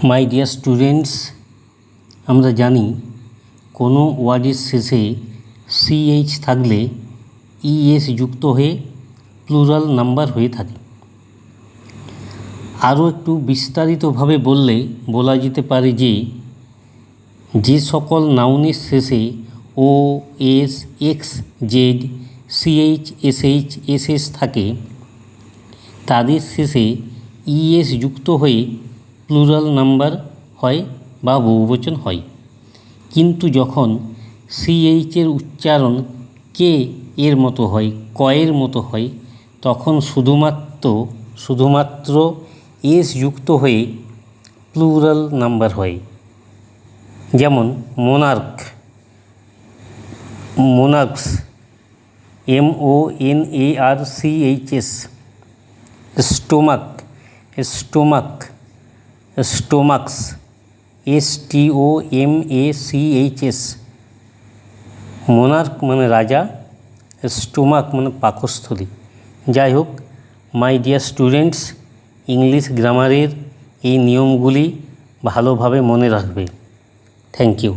My dear students, আমরা জানি কোনো ওয়ার্ডের শেষে সিএইচ থাকলে ইএস যুক্ত হয়ে প্লুরাল নাম্বার হয়ে থাকে। আরও একটু বিস্তারিতভাবে বলা যেতে পারে যে সকল নাউনের শেষে O, S, X, Z, CH, SH, SS থাকে তাদের শেষে ইএস যুক্ত হয়ে প্লুরাল নাম্বার হয় বা বহুবচন হয়। কিন্তু যখন সিএইচের উচ্চারণ কে এর মতো হয়, কয়ের মতো হয়, তখন শুধুমাত্র এস যুক্ত হয়ে প্লুরাল নাম্বার হয়। যেমন মোনার্কস, MONARCHS, স্টোমাকস, STOMACHS। মোনার্ক মানে রাজা, স্টোমাক মানে পাকস্থলী। যাই হোক, মাই ডিয়ার স্টুডেন্টস, ইংলিশ গ্রামারের এই নিয়মগুলি ভালোভাবে মনে রাখবে। Thank you.